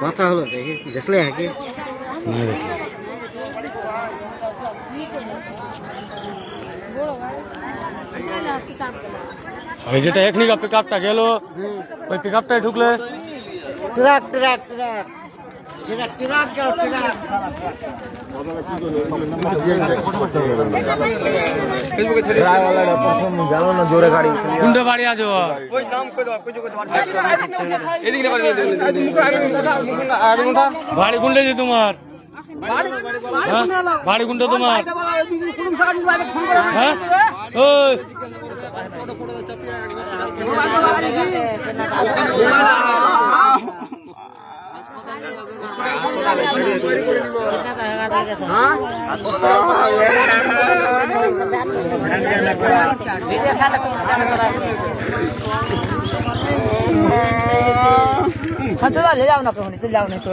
কথা হলো দেখি বেসলে নাকি नहीं बेचले ওই যেটা এখনি পিকআপটা গেল ওই পিকআপটাই ঢুকলে truck truck truck truck truck গেল ট্রাক কোনটা বাড়ি আছো বাড়ি কোনটা যে তোমার বাড়ি কোনটা তোমার হ্যাঁ ওই चला ले जाओ ना कहीं से जाओ नहीं तो